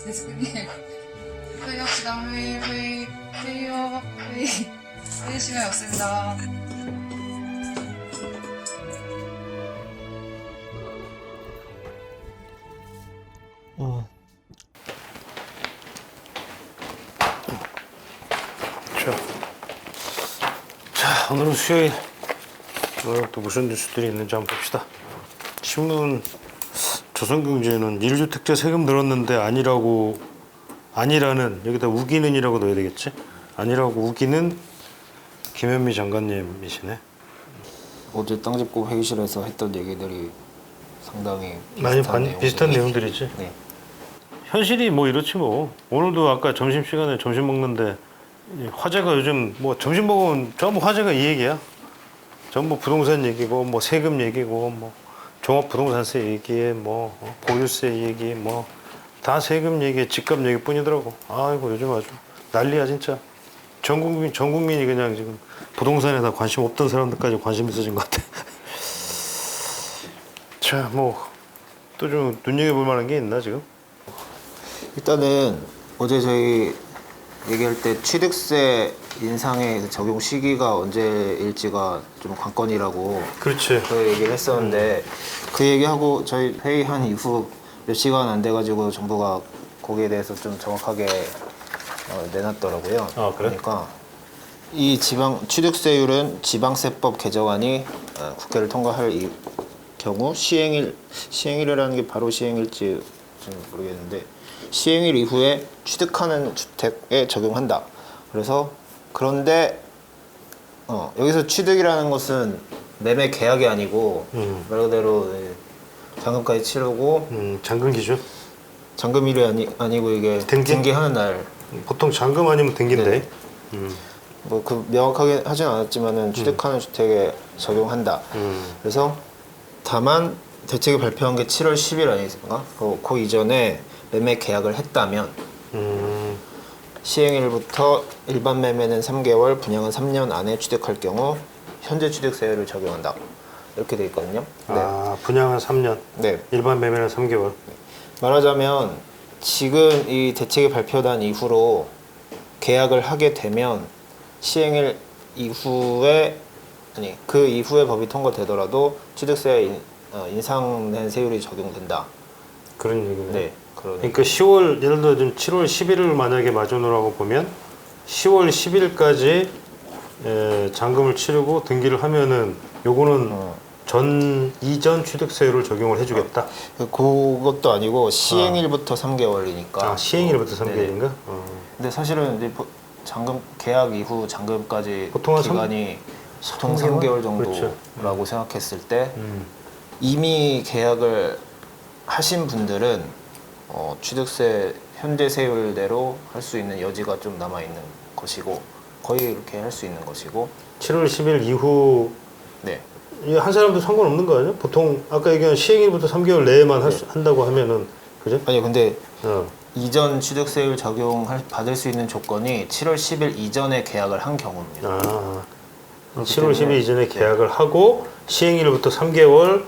데스크님 회의합시다. 회의 시간이 없습니다. 자, 오늘은 수요일. 오늘 또 무슨 뉴스들이 있는지 한번 봅시다. 신문 조선경제는 1주택자 세금 늘었는데 아니라는 여기다 우기는이라고 넣어야 되겠지? 아니라고 우기는 김현미 장관님이시네. 어제 땅집고 회의실에서 했던 얘기들이 상당히 비슷한 내용들이지. 네. 현실이 뭐 이렇지 뭐. 오늘도 아까 점심시간에 점심 먹는데 화제가 요즘 뭐 점심 먹으면 전부 화제가 이 얘기야. 전부 부동산 얘기고 뭐 세금 얘기고 뭐 종합부동산세 얘기에 뭐 보유세 얘기 뭐 다 세금 얘기, 집값 얘기뿐이더라고. 아이고 요즘 아주 난리야 진짜. 전 국민이 그냥 지금 부동산에다 관심 없던 사람들까지 관심 있어진 것 같아. 자, 뭐 또 좀 눈여겨볼 만한 게 있나 지금? 일단은 어제 저희 얘기할 때 취득세 인상의 적용 시기가 언제일지가 좀 관건이라고 그렇지. 그 얘기를 했었는데 그 얘기하고 저희 회의한 이후 몇 시간 안 돼가지고 정부가 거기에 대해서 좀 정확하게 내놨더라고요. 아, 그래? 그러니까 이 취득세율은 지방세법 개정안이 국회를 통과할 경우 시행일이라는 게 바로 시행일지 좀 모르겠는데 시행일 이후에 취득하는 주택에 적용한다. 그래서 그런데 여기서 취득이라는 것은 매매 계약이 아니고 말 그대로 잔금까지 치르고 잔금 기준? 잔금일이 아니고 이게 등기하는 날. 보통 잔금 아니면 등기인데. 네. 뭐 그 명확하게 하진 않았지만은 취득하는 주택에 적용한다. 그래서 다만 대책이 발표한 게 7월 10일 아니겠습니까? 그 이전에 매매 계약을 했다면 시행일부터 일반 매매는 3개월, 분양은 3년 안에 취득할 경우 현재 취득세율을 적용한다. 이렇게 돼 있거든요. 아, 분양은 3년, 네. 일반 매매는 3개월. 말하자면 지금 이 대책이 발표된 이후로 계약을 하게 되면 시행일 이후에 그 이후에 법이 통과되더라도 취득세 인상된 세율이 적용된다. 그런 얘기네. 네. 그러니까 10월, 예를 들어 지금 7월 11일을 만약에 마지노라고 보면 10월 10일까지 잔금을 치르고 등기를 하면은 요거는 이전 취득세율을 적용을 해주겠다. 그것도 아니고 시행일부터 3개월이니까. 아, 시행일부터 3개월인가? 근데 사실은 이제 잔금 계약 이후 잔금까지 보통 기간이 보통 3개월 정도라고 그렇죠. 생각했을 때 이미 계약을 하신 분들은 취득세 현재 세율대로 할 수 있는 여지가 좀 남아 있는 것이고 거의 이렇게 할 수 있는 것이고 7월 10일 이후 네. 한 사람도 상관없는 거 아니야? 보통 아까 얘기한 시행일부터 3개월 내에만 한다고 하면은 그죠? 아니 근데 이전 취득세율 받을 수 있는 조건이 7월 10일 이전에 계약을 한 경우입니다. 아, 7월 10일 이전에 계약을 하고 시행일부터 3개월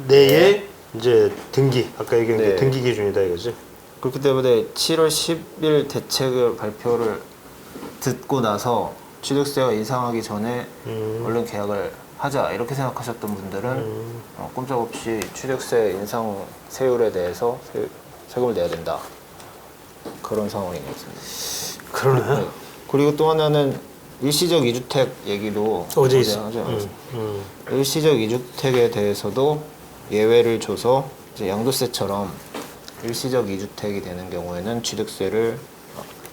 내에 이제 등기, 아까 얘기한 게 등기 기준이다 이거지? 그렇기 때문에 7월 10일 대책을 발표를 듣고 나서 취득세가 인상하기 전에 얼른 계약을 하자 이렇게 생각하셨던 분들은 꼼짝없이 취득세 인상 세율에 대해서 세금을 내야 된다. 그런 상황인 것 같습니다. 그러네. 네. 그리고 또 하나는 일시적 2주택 얘기도 어제 하지 않았습니까? 일시적 2주택에 대해서도 예외를 줘서 이제 양도세처럼 일시적 2주택이 되는 경우에는 취득세를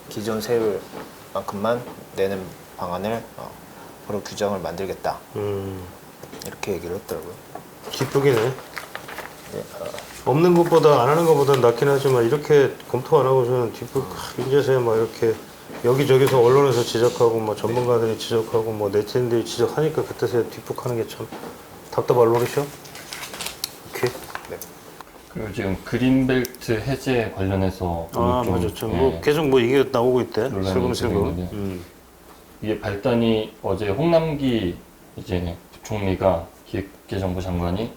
기존 세율만큼만 내는 방안을 바로 규정을 만들겠다. 이렇게 얘기를 했더라고요. 기쁘기네. 네, 없는 것보다 안 하는 것보다 낫긴 하지만 이렇게 검토 안 하고 저는 이제서야 막 이렇게 여기저기서 언론에서 지적하고 뭐 전문가들이 지적하고 뭐 네티즌들이 지적하니까 그때서야 뒷북하는 게 참 답답할 노릇이요. 오케이. 네. 그리고 지금 그린벨트 해제 관련해서 맞았죠. 뭐 계속 뭐 이게 나오고 있대. 논란이 슬금슬금. 이게 발단이 어제 홍남기 이제 부총리가 기획재정부 장관이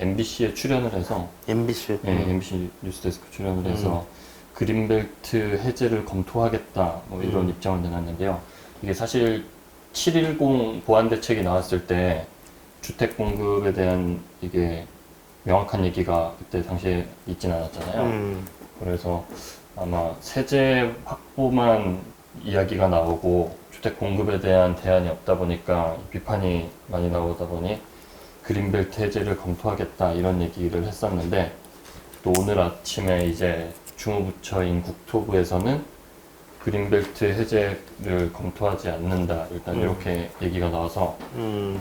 MBC에 출연을 해서 MBC. MBC 뉴스데스크 출연을 해서 그린벨트 해제를 검토하겠다 뭐 이런 입장을 내놨는데요. 이게 사실 7.10 보안 대책이 나왔을 때 주택 공급에 대한 이게 명확한 얘기가 그때 당시에 있진 않았잖아요. 그래서 아마 세제 확보만 이야기가 나오고 주택 공급에 대한 대안이 없다 보니까 비판이 많이 나오다 보니 그린벨트 해제를 검토하겠다 이런 얘기를 했었는데, 또 오늘 아침에 이제 주무부처인 국토부에서는 그린벨트 해제를 검토하지 않는다 일단 이렇게 얘기가 나와서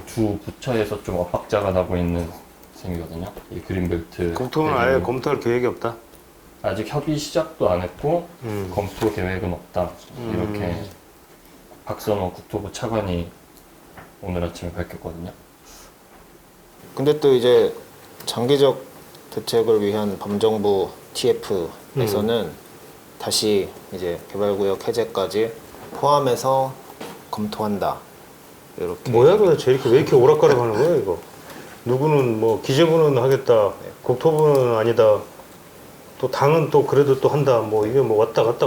두 부처에서 좀 엇박자가 나고 있는 셈이거든요. 이 그린벨트 국토부는 해제는 아예 검토할 계획이 없다. 아직 협의 시작도 안 했고 검토 계획은 없다 이렇게 박선호 국토부 차관이 오늘 아침에 밝혔거든요. 근데 또 이제 장기적 대책을 위한 범정부 TF에서는 다시 이제 개발구역 해제까지 포함해서 검토한다. 이렇게. 뭐야 도대체 이렇게 왜 이렇게 오락가락 하는 거야 이거? 누구는 뭐 기재부는 하겠다, 국토부는 아니다, 또 당은 또 그래도 또 한다. 뭐 이게 뭐 왔다 갔다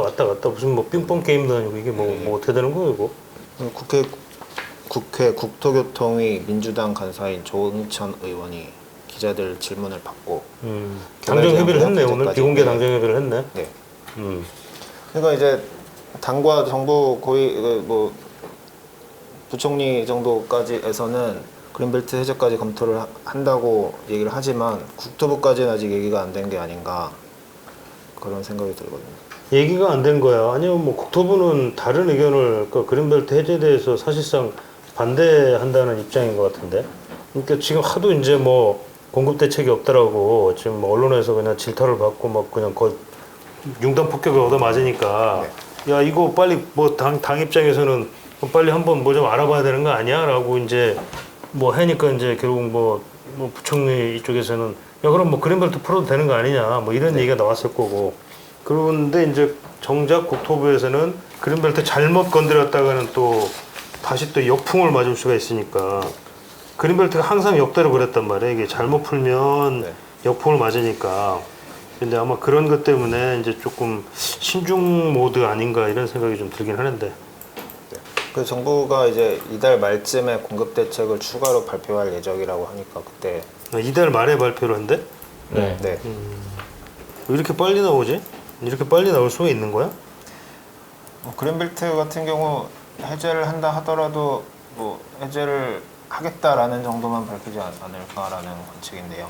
무슨 뭐 빙봉 게임도 아니고 이게 뭐 어떻게 되는 거야 이거? 국회 국토교통위 민주당 간사인 조응천 의원이 기자들 질문을 받고 당정 협의를 했네. 오늘 해제까지. 비공개 당정 협의를 했네. 네. 그러니까 이제 당과 정부 고위 뭐 부총리 정도까지에서는 그린벨트 해제까지 검토를 한다고 얘기를 하지만 국토부까지는 아직 얘기가 안 된 게 아닌가 그런 생각이 들거든요. 얘기가 안 된 거야. 아니면 뭐 국토부는 다른 의견을 그 그린벨트 해제에 대해서 사실상 반대한다는 입장인 것 같은데. 그러니까 지금 하도 이제 뭐 공급 대책이 없더라고. 지금 뭐 언론에서 그냥 질타를 받고 막 그냥 거의 융단 폭격을 얻어 맞으니까 야 이거 빨리 뭐 당 입장에서는 빨리 한번 뭐 좀 알아봐야 되는 거 아니야?라고 이제 뭐 하니까 이제 결국 뭐 부총리 이쪽에서는 야 그럼 뭐 그린벨트 풀어도 되는 거 아니냐 뭐 이런 얘기가 나왔을 거고. 그런데 이제 정작 국토부에서는 그린벨트 잘못 건드렸다가는 또 다시 또 역풍을 맞을 수가 있으니까 그린벨트가 항상 역대로 그랬단 말이에요. 이게 잘못 풀면 역풍을 맞으니까. 근데 아마 그런 것 때문에 이제 조금 신중 모드 아닌가 이런 생각이 좀 들긴 하는데. 그 정부가 이제 이달 말쯤에 공급 대책을 추가로 발표할 예정이라고 하니까 그때 이달 말에 발표를 한대? 네. 네. 왜 이렇게 빨리 나오지? 이렇게 빨리 나올 수가 있는 거야? 그린벨트 같은 경우 해제를 한다 하더라도 뭐 해제를 하겠다라는 정도만 밝히지 않을까라는 관측인데요.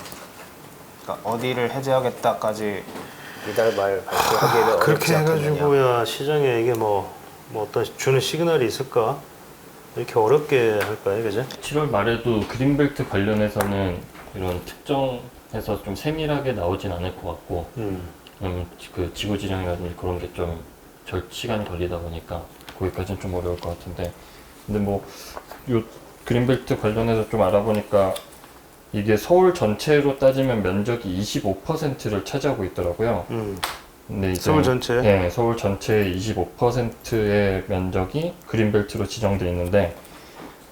그러니까 어디를 해제하겠다까지 이달 말 발표하기를 그렇게 어렵지 않겠느냐. 해가지고야 시장에 이게 뭐 어떤 주는 시그널이 있을까? 이렇게 어렵게 할까요, 그죠? 7월 말에도 그린벨트 관련해서는 이런 특정해서 좀 세밀하게 나오진 않을 것 같고, 그 지구 지정이라든지 그런 게 좀 시간이 걸리다 보니까 거기까지는 좀 어려울 것 같은데, 근데 뭐 요 그린벨트 관련해서 좀 알아보니까 이게 서울 전체로 따지면 면적이 25%를 차지하고 있더라고요. 근데 이제 서울 전체? 네, 서울 전체의 25%의 면적이 그린벨트로 지정돼 있는데,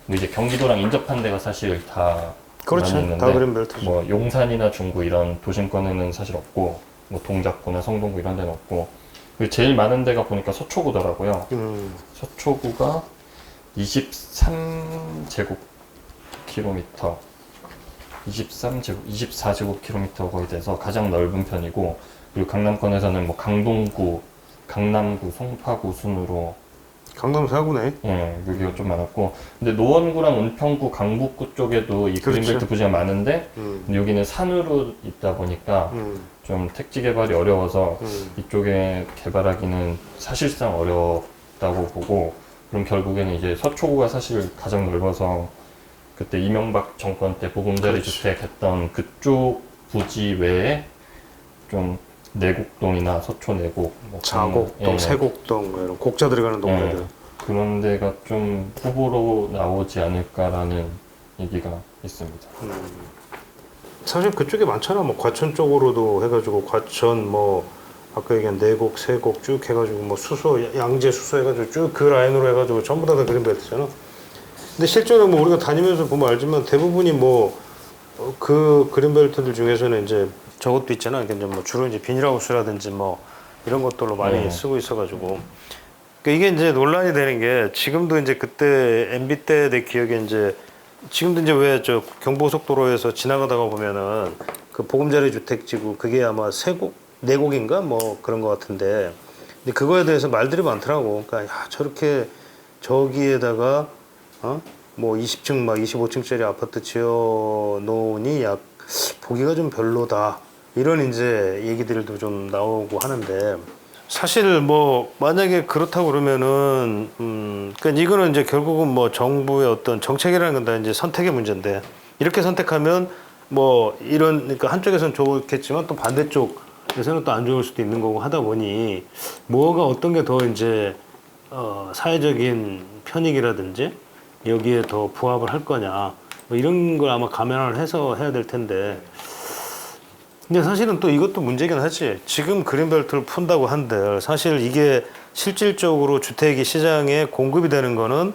뭐 이제 경기도랑 인접한 데가 사실 다 그렇죠. 많이 있는데, 다 그린벨트죠. 뭐 용산이나 중구 이런 도심권에는 사실 없고, 뭐 동작구나 성동구 이런 데는 없고, 그리고 제일 많은 데가 보니까 서초구더라고요. 서초구가 23제곱킬로미터, 24제곱킬로미터 거의 돼서 가장 넓은 편이고, 그리고 강남권에서는 뭐 강동구, 강남구, 송파구 순으로 강남 4구네. 예, 여기가 좀 많았고, 근데 노원구랑 은평구, 강북구 쪽에도 이 그렇죠. 그린벨트 부지가 많은데 근데 여기는 산으로 있다 보니까 좀 택지 개발이 어려워서 이쪽에 개발하기는 사실상 어렵다고 보고, 그럼 결국에는 이제 서초구가 사실 가장 넓어서 그때 이명박 정권 때 보금자리 주택 했던 그쪽 부지 외에 좀 내곡동이나 서초 내곡, 뭐 자곡동, 예, 세곡동 뭐 이런 곡자 들어가는 동네들. 그런 데가 좀 후보로 나오지 않을까라는 얘기가 있습니다. 사실 그쪽에 많잖아. 뭐 과천 쪽으로도 해가지고 과천 뭐 아까 얘기한 내곡, 세곡 쭉 해가지고 뭐 수소, 양재 수소 해가지고 쭉 그 라인으로 해가지고 전부 다 그린벨트잖아. 근데 실제로 뭐 우리가 다니면서 보면 알지만 대부분이 뭐 그 그린벨트들 중에서는 이제 저것도 있잖아. 이제 뭐 주로 이제 비닐하우스라든지 뭐 이런 것들로 많이 네. 쓰고 있어가지고 그러니까 이게 이제 논란이 되는 게 지금도 이제 그때 MB 때 내 기억에 이제 지금도 이제 왜 저 경부고속도로에서 지나가다가 보면은 그 보금자리 주택지구 그게 아마 네 곡인가 뭐 그런 것 같은데 근데 그거에 대해서 말들이 많더라고. 그러니까 야, 저렇게 저기에다가 뭐 20층 막 25층짜리 아파트 지어 놓으니 약 보기가 좀 별로다. 이런 이제 얘기들도 좀 나오고 하는데 사실 뭐 만약에 그렇다고 그러면은 그러니까 이거는 이제 결국은 뭐 정부의 어떤 정책이라는 건 다 이제 선택의 문제인데 이렇게 선택하면 뭐 이런 그러니까 한쪽에서는 좋겠지만 또 반대쪽에서는 또 안 좋을 수도 있는 거고 하다 보니 뭐가 어떤 게 더 이제 사회적인 편익이라든지 여기에 더 부합을 할 거냐 뭐 이런 걸 아마 감안을 해서 해야 될 텐데 근데 사실은 또 이것도 문제긴 하지. 지금 그린벨트를 푼다고 한들 사실 이게 실질적으로 주택이 시장에 공급이 되는 거는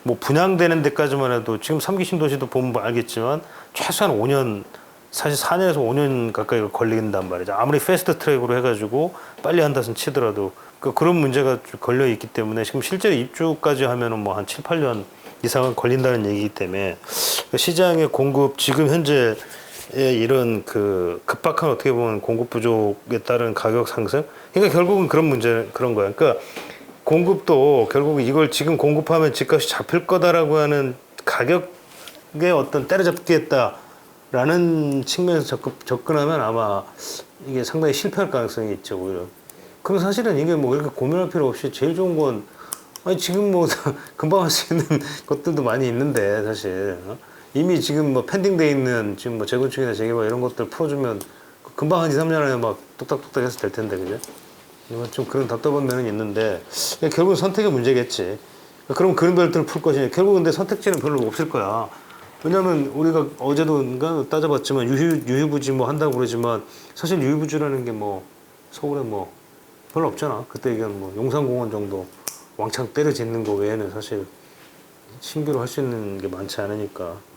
뭐 분양되는 데까지만 해도 지금 3기 신도시도 보면 알겠지만 최소한 5년 사실 4년에서 5년 가까이 걸린단 말이죠. 아무리 패스트 트랙으로 해가지고 빨리 한다선 치더라도 그런 문제가 걸려 있기 때문에 지금 실제로 입주까지 하면은 뭐 한 7, 8년 이상은 걸린다는 얘기이기 때문에 시장의 공급 지금 현재 이런 그 급박한 어떻게 보면 공급 부족에 따른 가격 상승 그러니까 결국은 그런 문제 그런 거야. 그러니까 공급도 결국 이걸 지금 공급하면 집값이 잡힐 거다라고 하는 가격에 어떤 때려잡겠다라는 측면에서 접근하면 아마 이게 상당히 실패할 가능성이 있죠 오히려. 그럼 사실은 이게 뭐 이렇게 고민할 필요 없이 제일 좋은 건 아니 지금 뭐 금방 할 수 있는 것들도 많이 있는데 사실. 이미 지금 뭐 펜딩돼 있는 지금 뭐 재건축이나 재개발 이런 것들 풀어주면 금방 한 2, 3년 안에 막 뚝딱뚝딱 해서 될 텐데 그죠? 좀 그런 답답한 면은 있는데 결국은 선택의 문제겠지. 그럼 그린벨트를 풀 것이냐? 결국 근데 선택지는 별로 없을 거야. 왜냐면 우리가 어제도 따져봤지만 유휴부지 뭐 한다고 그러지만 사실 유휴부지라는 게 뭐 서울에 뭐 별로 없잖아. 그때 얘기한 뭐 용산공원 정도 왕창 때려 짓는 거 외에는 사실 신규로 할 수 있는 게 많지 않으니까.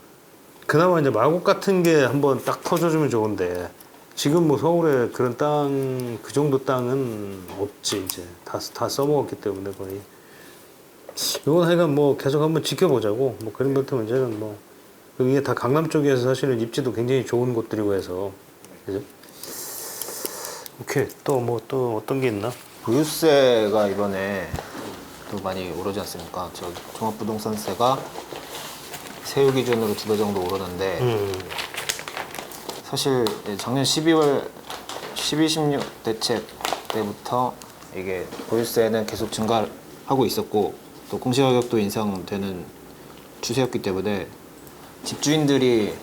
그나마 이제 마곡 같은 게 한번 딱 터져주면 좋은데 지금 뭐 서울에 그런 땅 그 정도 땅은 없지 이제 다 써먹었기 때문에 거의 이건 하여간 뭐 계속 한번 지켜보자고 뭐 그린벨트 문제는 뭐 이게 다 강남 쪽에서 사실은 입지도 굉장히 좋은 곳들이고 해서 그죠? 오케이 또 뭐 또 어떤 게 있나? 보유세가 이번에 또 많이 오르지 않습니까? 저 종합부동산세가 세율 기준으로 2배 정도 오르는데 사실 작년 12월 12, 16 대책 때부터 이게 보유세는 계속 증가하고 있었고 또 공시가격도 인상되는 추세였기 때문에 집주인들이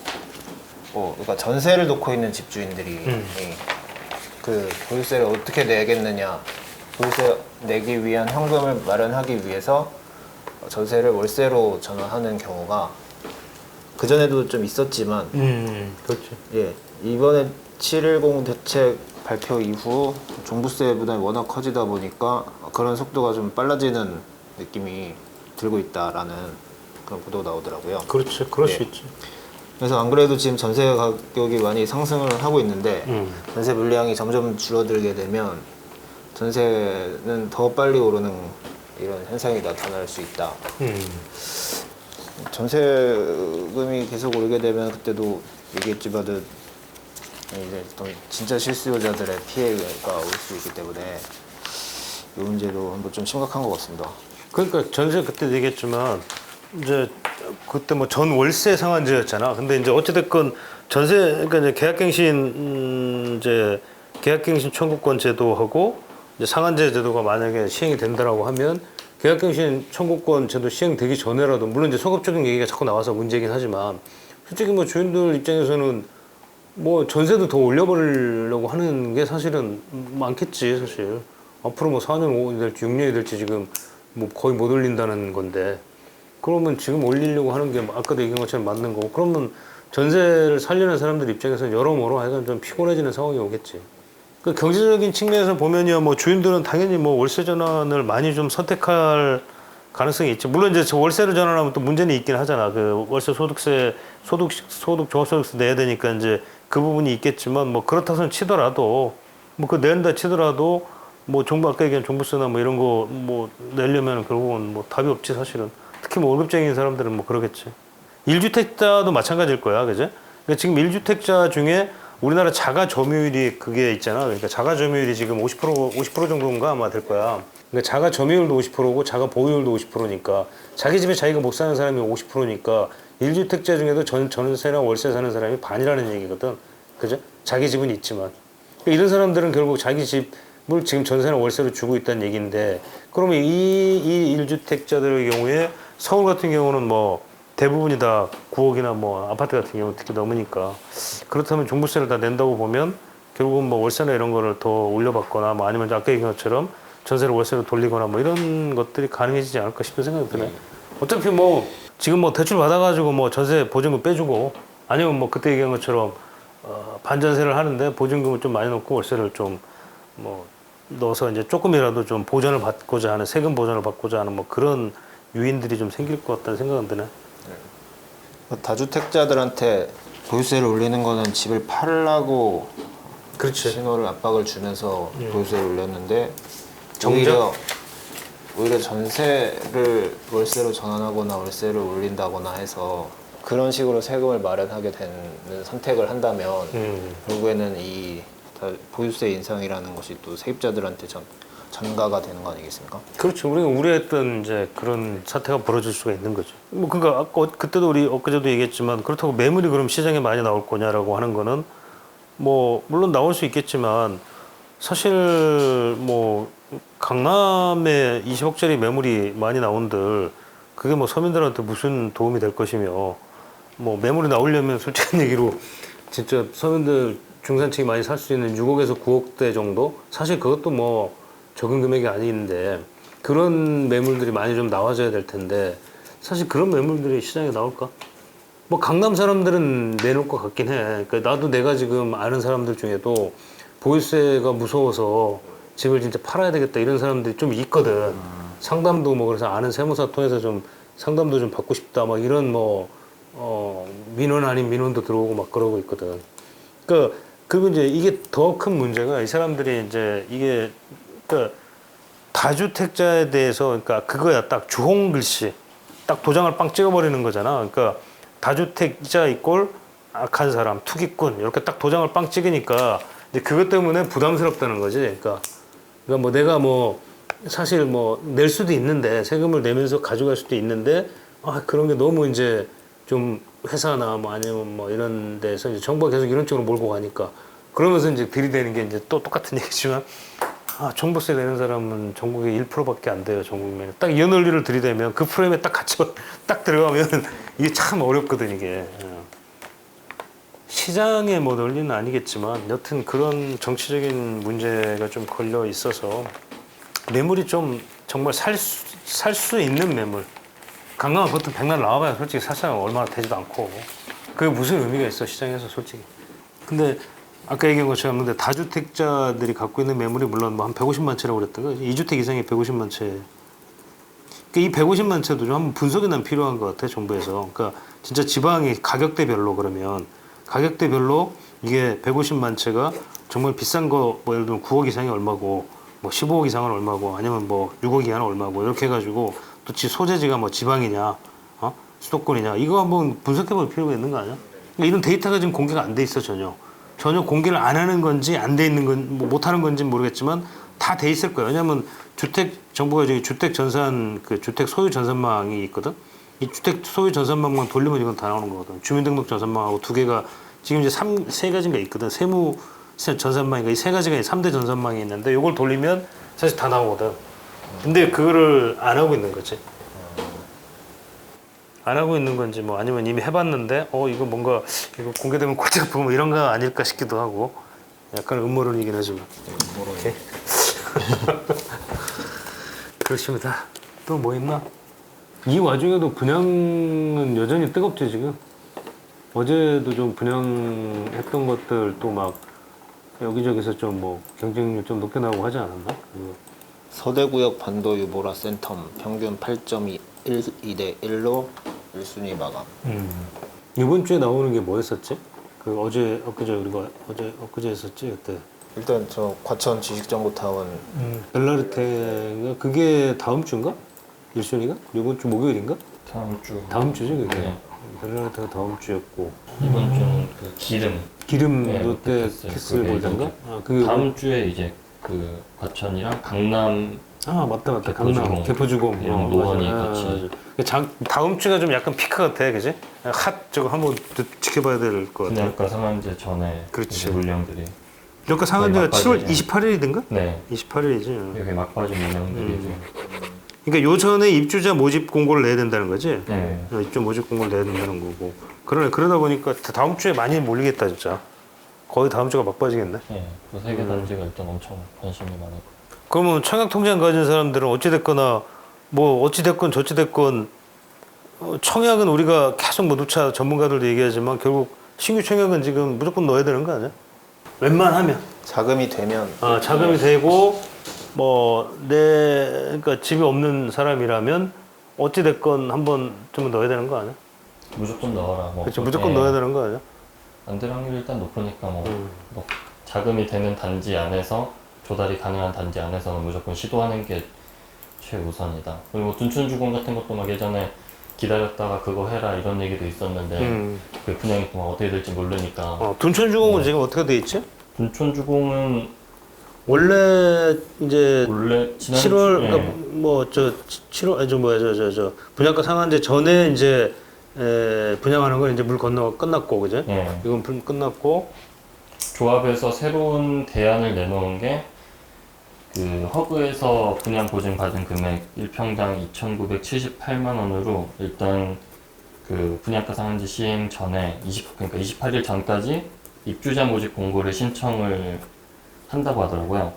그러니까 전세를 놓고 있는 집주인들이 그 보유세를 어떻게 내겠느냐 보유세 내기 위한 현금을 마련하기 위해서 전세를 월세로 전환하는 경우가 그전에도 좀 있었지만 그렇죠. 예, 이번에 710 대책 발표 이후 종부세 부담이 워낙 커지다 보니까 그런 속도가 좀 빨라지는 느낌이 들고 있다라는 그런 보도가 나오더라고요. 그렇죠. 그럴 수 예. 있지. 그래서 안 그래도 지금 전세 가격이 많이 상승을 하고 있는데 전세 물량이 점점 줄어들게 되면 전세는 더 빨리 오르는 이런 현상이 나타날 수 있다. 전세금이 계속 오르게 되면 그때도 얘기했지만은 이제 또 진짜 실수요자들의 피해가 올 수 있기 때문에 이 문제도 한번 좀 심각한 것 같습니다. 그러니까 전세 그때 얘기했지만 이제 그때 뭐 전 월세 상한제였잖아. 근데 이제 어찌됐건 전세 그러니까 이제 계약갱신 청구권 제도하고 이제 상한제 제도가 만약에 시행이 된다라고 하면 계약갱신 청구권 제도 시행되기 전에라도 물론 이제 소급적인 얘기가 자꾸 나와서 문제긴 하지만 솔직히 뭐 주인들 입장에서는 뭐 전세도 더 올려버리려고 하는 게 사실은 많겠지 사실. 앞으로 뭐 4년, 5년이 될지 6년이 될지 지금 뭐 거의 못 올린다는 건데 그러면 지금 올리려고 하는 게 아까도 얘기한 것처럼 맞는 거고 그러면 전세를 살려는 사람들 입장에서는 여러모로 하여간 좀 피곤해지는 상황이 오겠지. 그 경제적인 측면에서 보면요, 뭐 주인들은 당연히 뭐 월세 전환을 많이 좀 선택할 가능성이 있죠. 물론 이제 저 월세로 전환하면 또 문제는 있긴 하잖아. 그 월세 소득세, 소득 종합소득세 내야 되니까 이제 그 부분이 있겠지만 뭐 그렇다선 치더라도 뭐 그 낸다 치더라도 뭐 정부 아까 얘기한 종부세나 뭐 이런 거 뭐 내려면 결국은 뭐 답이 없지 사실은. 특히 뭐 월급쟁이인 사람들은 뭐 그러겠지. 1주택자도 마찬가지일 거야, 그제? 그러니까 지금 1주택자 중에 우리나라 자가 점유율이 그게 있잖아. 그러니까 자가 점유율이 지금 50% 정도인가 아마 될 거야. 그러니까 자가 점유율도 50%고 자가 보유율도 50%니까 자기 집에 자기가 못 사는 사람이 50%니까 1주택자 중에도 전세나 월세 사는 사람이 반이라는 얘기거든. 그죠? 자기 집은 있지만. 그러니까 이런 사람들은 결국 자기 집을 지금 전세나 월세로 주고 있다는 얘기인데 그러면 이 1주택자들의 경우에 서울 같은 경우는 뭐 대부분이 다 9억이나 뭐 아파트 같은 경우 특히 넘으니까 그렇다면 종부세를 다 낸다고 보면 결국은 뭐 월세나 이런 거를 더 올려받거나 뭐 아니면 아까 얘기한 것처럼 전세를 월세로 돌리거나 뭐 이런 것들이 가능해지지 않을까 싶은 생각이 드네. 어차피 뭐 지금 뭐 대출 받아가지고 뭐 전세 보증금 빼주고 아니면 뭐 그때 얘기한 것처럼 반전세를 하는데 보증금을 좀 많이 넣고 월세를 좀 뭐 넣어서 이제 조금이라도 좀 보전을 받고자 하는 세금 보전을 받고자 하는 뭐 그런 유인들이 좀 생길 것 같다는 생각은 드네. 다주택자들한테 보유세를 올리는 거는 집을 팔라고 그렇지. 신호를 압박을 주면서 보유세를 올렸는데 정작? 오히려 전세를 월세로 전환하거나 월세를 올린다거나 해서 그런 식으로 세금을 마련하게 되는 선택을 한다면 결국에는 이 보유세 인상이라는 것이 또 세입자들한테 전가가 되는 거 아니겠습니까? 그렇죠. 우리가 우려했던 이제 그런 사태가 벌어질 수가 있는 거죠. 뭐 그러니까 아까 그때도 우리 엊그제도 얘기했지만 그렇다고 매물이 그럼 시장에 많이 나올 거냐라고 하는 거는 뭐 물론 나올 수 있겠지만 사실 뭐 강남에 20억짜리 매물이 많이 나온들 그게 뭐 서민들한테 무슨 도움이 될 것이며 뭐 매물이 나오려면 솔직한 얘기로 진짜 서민들 중산층이 많이 살 수 있는 6억에서 9억대 정도? 사실 그것도 뭐 적은 금액이 아닌데 그런 매물들이 많이 좀 나와줘야 될 텐데 사실 그런 매물들이 시장에 나올까? 뭐 강남 사람들은 내놓을 것 같긴 해. 그러니까 나도 내가 지금 아는 사람들 중에도 보유세가 무서워서 집을 진짜 팔아야 되겠다 이런 사람들이 좀 있거든. 상담도 뭐 그래서 아는 세무사 통해서 좀 상담도 좀 받고 싶다 막 이런 뭐 민원 아닌 민원도 들어오고 막 그러고 있거든. 그리고 이제 이게 더 큰 문제가 이 사람들이 이제 이게 그러니까 다주택자에 대해서 그러니까 그거야 딱 주홍 글씨 딱 도장을 빵 찍어버리는 거잖아. 그러니까 다주택자 이꼴 악한 사람 투기꾼 이렇게 딱 도장을 빵 찍으니까 이제 그것 때문에 부담스럽다는 거지. 그러니까 뭐 내가 뭐 사실 뭐 낼 수도 있는데 세금을 내면서 가져갈 수도 있는데 그런 게 너무 이제 좀 회사나 뭐 아니면 뭐 이런 데서 이제 정부가 계속 이런 쪽으로 몰고 가니까 그러면서 이제 들이대는 게 이제 또 똑같은 얘기지만 종부세 내는 사람은 전국에 1%밖에 안 돼요. 전 국민에 딱 이 논리를 들이대면 그 프레임에 딱 갇혀 딱 들어가면 이게 참 어렵거든 이게. 시장의 뭐 논리는 아니겠지만 여튼 그런 정치적인 문제가 좀 걸려 있어서 매물이 좀 정말 살 수 있는 매물. 강남 아파트 백날 나와봐야 솔직히 살 사람 얼마나 되지도 않고 그게 무슨 의미가 있어 시장에서 솔직히. 근데 아까 얘기한 것처럼 근데 다주택자들이 갖고 있는 매물이 물론 뭐 한 150만 채라고 그랬던 거지. 2주택 이상이 150만 채. 그러니까 이 150만 채도 좀 한번 분석이 난 필요한 것 같아 정부에서. 그러니까 진짜 지방이 가격대별로 그러면 가격대별로 이게 150만 채가 정말 비싼 거 뭐 예를 들면 9억 이상이 얼마고 뭐 15억 이상은 얼마고 아니면 뭐 6억 이하는 얼마고 이렇게 해가지고 또 소재지가 뭐 지방이냐 수도권이냐 이거 한번 분석해볼 필요가 있는 거 아니야? 그러니까 이런 데이터가 지금 공개가 안 돼 있어 전혀 공개를 안 하는 건지 안 돼 있는 건 뭐 못 하는 건지는 모르겠지만 다 돼 있을 거예요. 왜냐하면 정부가 저기 주택 전산 그 주택 소유 전산망이 있거든. 이 주택 소유 전산망만 돌리면 이건 다 나오는 거거든. 주민등록 전산망하고 두 개가 지금 이제 세 가지가 있거든. 세무 전산망이니까 이 세 가지가 3대 전산망이 있는데 이걸 돌리면 사실 다 나오거든. 근데 그거를 안 하고 있는 거지. 안 하고 있는 건지 뭐 아니면 이미 해봤는데 이거 뭔가 이거 공개되면 골치 아프고 뭐 이런 거 아닐까 싶기도 하고 약간 음모론이긴 하지만 오케이. 그렇습니다. 또 뭐 있나? 이 와중에도 분양은 여전히 뜨겁죠 지금. 어제도 좀 분양했던 것들 또 막 여기저기서 좀 뭐 경쟁률 좀 높게 나오고 하지 않았나? 서대구역 반도 유보라 센텀 평균 8.2대 1로 1순위 마감. 이번 주에 나오는 게 뭐였었지? 그 엊그제 우리가 엊그제 했었지 그때 일단 저 과천 지식정보타운 벨라르테가 그게 다음 주인가? 1순위가? 이번 주 목요일인가? 다음 주. 다음 주죠 그게. 네. 벨라르테가 다음 주였고 이번 주는 그 기름. 네, 롯데 롯데캐슬. 캐슬 그게 볼던가? 이제 아, 그게 다음 주에 이제 그 과천이랑 강남 아 맞다 개포주공. 강남 개포주공 이랑 노원이 맞아. 같이. 다음 주가 좀 약간 피크 같아 그지? 핫 저거 한번 또 지켜봐야 될 것 같아. 분양가 상한제 전에 그렇지. 이제 물량들이. 그러니까 상한제가 거의 7월 막바지죠. 28일이든가? 네. 28일이지. 여기 막바지 물량들이 이제. 그러니까 요 전에 입주자 모집 공고를 내야 된다는 거지? 네. 입주 모집 공고를 내야 된다는 거고. 그러다 보니까 다음 주에 많이 몰리겠다 진짜. 거의 다음 주가 막바지겠네. 네. 그 세개 단지가 일단 엄청 관심이 많아요. 그러면 청약 통장 가진 사람들은 어찌됐거나 뭐 어찌됐건 저찌됐건 청약은 우리가 계속 뭐 누차 전문가들도 얘기하지만 결국 신규 청약은 지금 무조건 넣어야 되는 거 아니야? 웬만하면 자금이 되면 자금이 되고 뭐 그러니까 집이 없는 사람이라면 어찌됐건 한번 좀 넣어야 되는 거 아니야? 무조건 넣어라. 뭐. 그렇죠 무조건 네. 넣어야 되는 거 아니야? 안 될 확률이 일단 높으니까 뭐 자금이 되는 단지 안에서 조달이 가능한 단지 안에서는 무조건 시도하는 게 최우선이다. 그리고 뭐 둔촌주공 같은 것도 막 예전에 기다렸다가 그거 해라 이런 얘기도 있었는데 그 분양이 또 어떻게 될지 모르니까. 둔촌주공은 지금 어떻게 돼 있지? 둔촌주공은 원래 이제 원래 지난 7월 예. 그러니까 뭐저 7월 아니 저 뭐야 저 분양가 상한제 전에 이제 분양하는 건 이제 물 건너가 끝났고 그죠? 예. 이건 끝났고 조합에서 새로운 대안을 내놓은 게 그 허브에서 분양 보증 받은 금액 1평당 2,978만 원으로 일단 그 분양가 상한제 시행 전에 그러니까 28일 전까지 입주자 모집 공고를 신청을 한다고 하더라고요.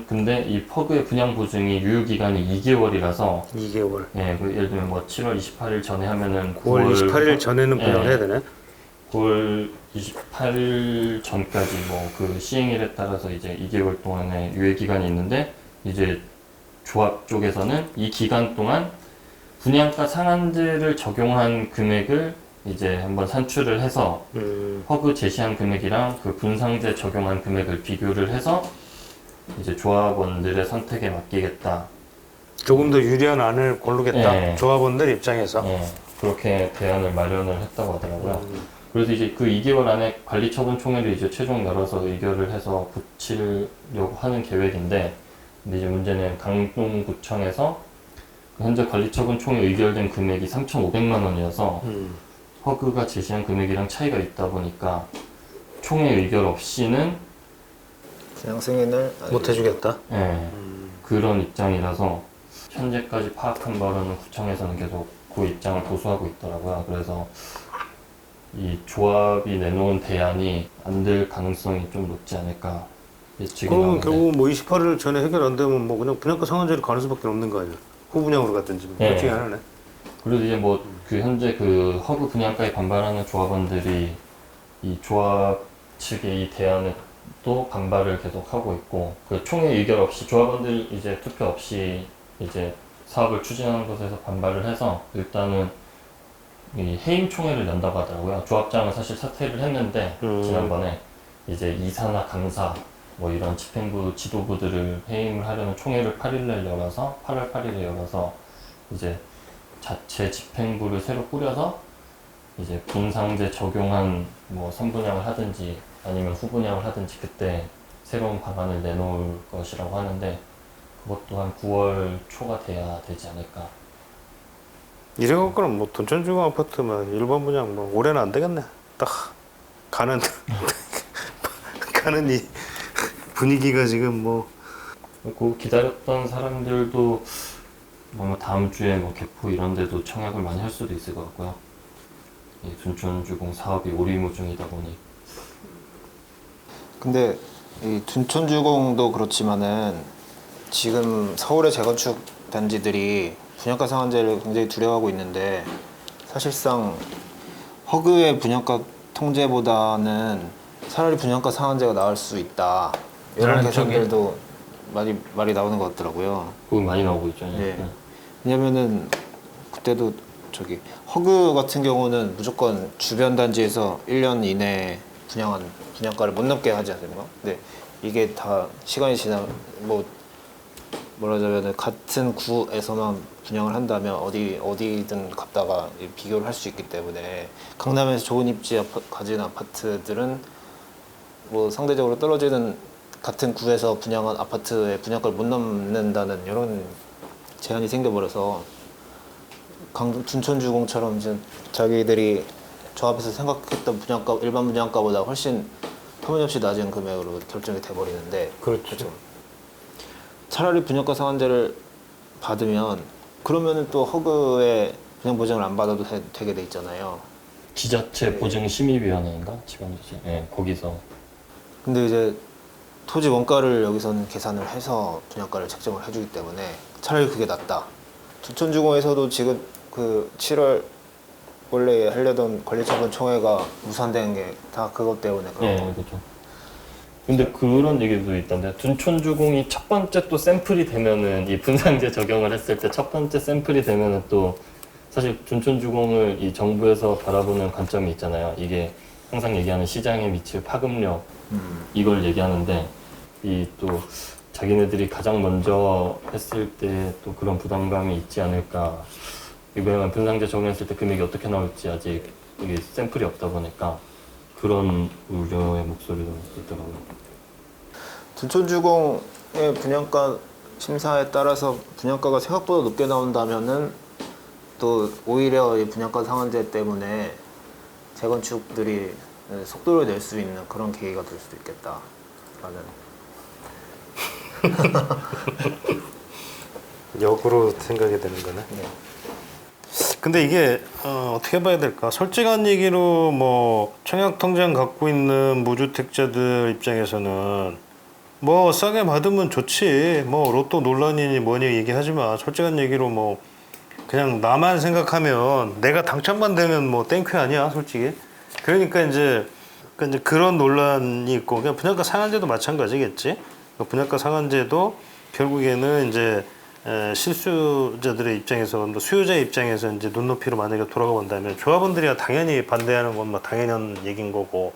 근데 이 퍼그의 분양 보증이 유효 기간이 2개월이라서 2개월. 예, 그 예를 들면 뭐 7월 28일 전에 하면은 9월 28일 전에는 분양을 예. 해야 되네. 9월 28일 전까지 뭐 그 시행일에 따라서 이제 2개월 동안의 유예 기간이 있는데 이제 조합 쪽에서는 이 기간 동안 분양가 상한제를 적용한 금액을 이제 한번 산출을 해서 허그 제시한 금액이랑 그 분상제 적용한 금액을 비교를 해서 이제 조합원들의 선택에 맡기겠다. 조금 더 유리한 안을 고르겠다. 예. 조합원들 입장에서. 예, 그렇게 대안을 마련을 했다고 하더라고요. 그래서 이제 그 2개월 안에 관리처분 총회를 이제 최종 열어서 의결을 해서 붙이려고 하는 계획인데, 근데 이제 문제는 강동구청에서 현재 관리처분 총회 의결된 금액이 3,500만 원이어서 허그가 제시한 금액이랑 차이가 있다 보니까 총회 의결 없이는 분양 승인을 못 해주겠다. 예, 그런 입장이라서 현재까지 파악한 바로는 구청에서는 계속 그 입장을 고수하고 있더라고요. 그래서 이 조합이 내놓은 대안이 안 될 가능성이 좀 높지 않을까 예측이 그러면 나오는데. 결국 뭐 28일 전에 해결 안 되면 뭐 그냥 분양가 상한제로 가는 수밖에 없는 거 아니야? 후분양으로 갔든지 뭐 예. 둘 중에 하나네. 그래도 이제 뭐 그 현재 그 허그 분양가에 반발하는 조합원들이 이 조합 측의 이 대안에 또 반발을 계속 하고 있고, 그 총회 의결 없이 조합원들 이제 투표 없이 이제 사업을 추진하는 것에서 반발을 해서 일단은 이 해임 총회를 연다고 하더라고요. 조합장은 사실 사퇴를 했는데 지난번에 이제 이사나 강사 뭐 이런 집행부 지도부들을 해임을 하려는 총회를 8월 8일에 열어서 이제 자체 집행부를 새로 꾸려서 이제 분상제 적용한 뭐 선분양을 하든지 아니면 후분양을 하든지 그때 새로운 방안을 내놓을 것이라고 하는데, 그것도 한 9월 초가 돼야 되지 않을까. 이래갖고는 뭐 둔촌주공 아파트만 일반 분양 뭐 올해는 안 되겠네. 딱 가는 가는 이 분위기가 지금 뭐 그 기다렸던 사람들도 뭐 다음 주에 뭐 개포 이런 데도 청약을 많이 할 수도 있을 것 같고요. 이 둔촌주공 사업이 오리무중이다 보니. 근데 이 둔촌주공도 그렇지만은 지금 서울의 재건축 단지들이 분양가 상한제를 굉장히 두려워하고 있는데, 사실상 허그의 분양가 통제보다는 차라리 분양가 상한제가 나을 수 있다, 이런 개선들도 말이 나오는 것 같더라고요. 그거 많이 나오고 있죠. 네. 왜냐면은 그때도 저기 허그 같은 경우는 무조건 주변 단지에서 1년 이내에 분양가를 못 넘게 하지 않습니까? 근데 이게 다 시간이 지나 뭐 말하자면 같은 구에서만 분양을 한다면 어디든 갔다가 비교를 할 수 있기 때문에 강남에서 좋은 입지 가진 아파트들은 뭐 상대적으로 떨어지는 같은 구에서 분양한 아파트의 분양가를 못 넘는다는 이런 제한이 생겨버려서 둔촌주공처럼 이제 자기들이 조합에서 생각했던 분양가 일반 분양가보다 훨씬 터무니없이 낮은 금액으로 결정이 돼버리는데 그렇죠. 차라리 분양가 상한제를 받으면 그러면은 또 허그의 분양 보장을 안 받아도 되게 돼 있잖아요. 지자체 보증 심의위원회인가 지방자치. 예, 거기서. 근데 이제 토지 원가를 여기서는 계산을 해서 분양가를 책정을 해주기 때문에 차라리 그게 낫다. 둔촌주공에서도 지금 그 7월 원래 하려던 권리처분 총회가 무산된 게 다 그것 때문에 그런 예, 거. 그렇죠. 근데 그런 얘기도 있던데 둔촌주공이 첫 번째 또 샘플이 되면은 이 분상제 적용을 했을 때 첫 번째 샘플이 되면은 또 사실 둔촌주공을 이 정부에서 바라보는 관점이 있잖아요. 이게 항상 얘기하는 시장에 미칠 파급력 이걸 얘기하는데 이 또 자기네들이 가장 먼저 했을 때 또 그런 부담감이 있지 않을까. 왜냐면 분상제 적용했을 때 금액이 어떻게 나올지 아직 이게 샘플이 없다 보니까 그런 우려의 목소리도 있더라고요. 둔촌주공의 분양가 심사에 따라서 분양가가 생각보다 높게 나온다면은 또 오히려 이 분양가 상한제 때문에 재건축들이 속도를 낼 수 있는 그런 계기가 될 수도 있겠다라는. 역으로 생각이 되는 거네. 네. 근데 이게 어떻게 봐야 될까? 솔직한 얘기로 뭐 청약통장 갖고 있는 무주택자들 입장에서는 뭐 싸게 받으면 좋지. 뭐 로또 논란이니 뭐니 얘기하지 마. 솔직한 얘기로 뭐 그냥 나만 생각하면 내가 당첨만 되면 뭐 땡큐 아니야, 솔직히. 그러니까 이제 그런 논란이 있고 그냥 분양가 상한제도 마찬가지겠지. 분양가 상한제도 결국에는 이제 실수자들의 입장에서 수요자의 입장에서 이제 눈높이로 만약에 돌아가 본다면 조합원들이 당연히 반대하는 건 뭐 당연한 얘기인 거고,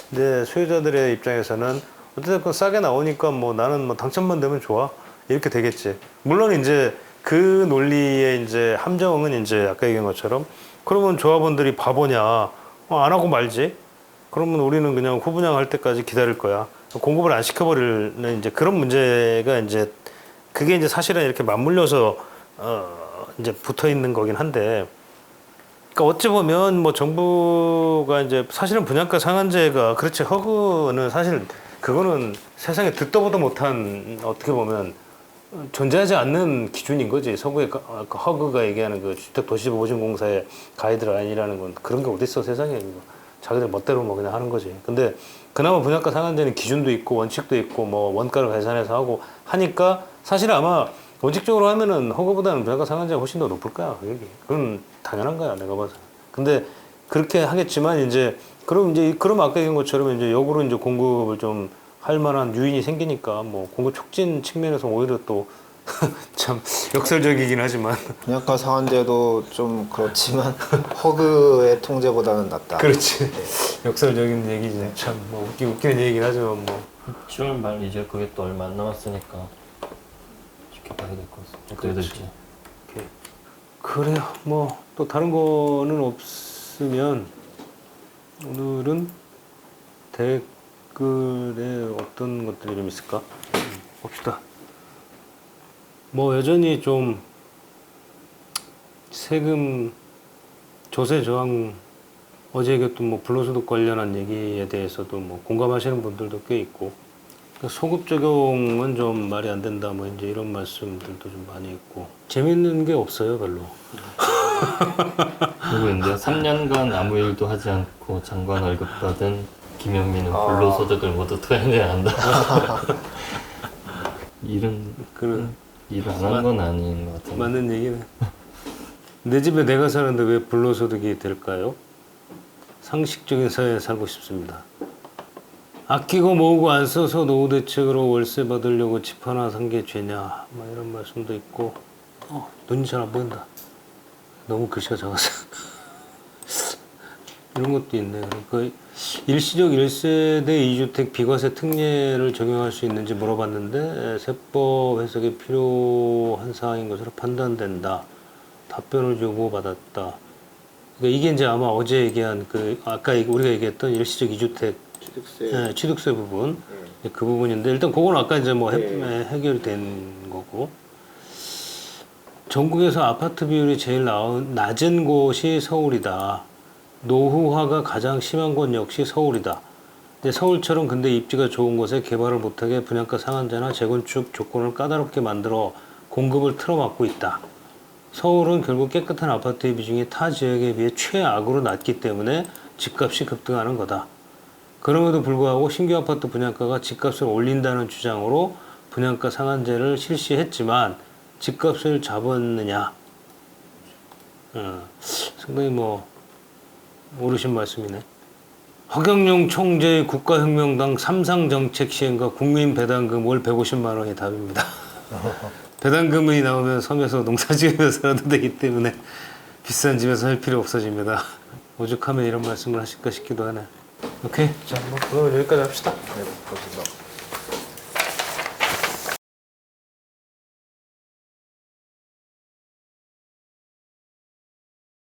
근데 수요자들의 입장에서는 어쨌든 싸게 나오니까 뭐 나는 뭐 당첨만 되면 좋아 이렇게 되겠지. 물론 이제 그 논리의 이제 함정은 이제 아까 얘기한 것처럼 그러면 조합원들이 바보냐 안 하고 말지. 그러면 우리는 그냥 후분양할 때까지 기다릴 거야. 공급을 안 시켜버리는 이제 그런 문제가 이제 그게 이제 사실은 이렇게 맞물려서 이제 붙어 있는 거긴 한데, 그러니까 어찌 보면 뭐 정부가 이제 사실은 분양가 상한제가 그렇지 허그는 사실 그거는 세상에 듣도 보도 못한 어떻게 보면 존재하지 않는 기준인 거지. 서구의 허그가 얘기하는 그 주택도시보증공사의 가이드라인이라는 건 그런 게 어딨어 세상에. 자기들 멋대로 뭐 그냥 하는 거지. 근데 그나마 분양가 상한제는 기준도 있고 원칙도 있고 뭐 원가를 계산해서 하고 하니까 사실 아마 원칙적으로 하면은 허그보다는 분양가 상한제가 훨씬 더 높을 거야. 여기. 그건 당연한 거야 내가 봐서. 근데 그렇게 하겠지만 이제 그럼 아까 얘기한 것처럼 이제 역으로 이제 공급을 좀 할 만한 유인이 생기니까 뭐 공급 촉진 측면에서 오히려 또 참 역설적이긴 하지만 분양가 상한제도 좀 그렇지만 허그의 통제보다는 낫다. 그렇지. 역설적인 얘기지. 참 뭐 웃기는 얘기긴 하지만 뭐 7월 말 이제 그게 또 얼마 안 남았으니까 지켜봐야 될 것 같습니다. 어떻게 될지. 그래요. 뭐 또 다른 거는 없으면 오늘은 댓글에 어떤 것들이 좀 있을까? 봅시다. 뭐 여전히 좀 세금 조세 저항, 어제 얘기했던 뭐 불로소득 관련한 얘기에 대해서도 뭐 공감하시는 분들도 꽤 있고, 소급 적용은 좀 말이 안 된다 뭐 이제 이런 말씀들도 좀 많이 있고, 재밌는 게 없어요 별로. 그리고 이제 3년간 아무 일도 하지 않고 장관 월급 받은 김현민은 불로소득을 모두 토해내야 한다. 일은 일을 안 한 건 아닌 것 같은데. 맞는 얘기네. 내 집에 내가 사는데 왜 불로소득이 될까요? 상식적인 사회에 살고 싶습니다. 아끼고 모으고 안 써서 노후 대책으로 월세 받으려고 집 하나 산 게 죄냐? 뭐 이런 말씀도 있고. 눈이 잘 안 보인다. 너무 글씨가 작아서. 이런 것도 있네. 그러니까 일시적 1세대 2주택 비과세 특례를 적용할 수 있는지 물어봤는데 세법 해석이 필요한 사항인 것으로 판단된다. 답변을 주고받았다. 그러니까 이게 이제 아마 어제 얘기한 그 아까 우리가 얘기했던 일시적 2주택 취득세 부분 그 부분인데 일단 그건 아까 이제 뭐 해결이 된 거고. 전국에서 아파트 비율이 제일 낮은 곳이 서울이다. 노후화가 가장 심한 곳 역시 서울이다. 근데 서울처럼 근데 입지가 좋은 곳에 개발을 못하게 분양가 상한제나 재건축 조건을 까다롭게 만들어 공급을 틀어막고 있다. 서울은 결국 깨끗한 아파트의 비중이 타 지역에 비해 최악으로 낮기 때문에 집값이 급등하는 거다. 그럼에도 불구하고 신규 아파트 분양가가 집값을 올린다는 주장으로 분양가 상한제를 실시했지만 집값을 잡았느냐? 상당히 뭐 모르신 말씀이네. 허경영 총재의 국가혁명당 삼상정책 시행과 국민 배당금 월 150만 원이 답입니다. 배당금이 나오면 섬에서 농사 지으면서 살아도 되기 때문에 비싼 집에서 할 필요 없어집니다. 오죽하면 이런 말씀을 하실까 싶기도 하네. 오케이. 자, 뭐 그럼 여기까지 합시다. 네, 그렇습니다.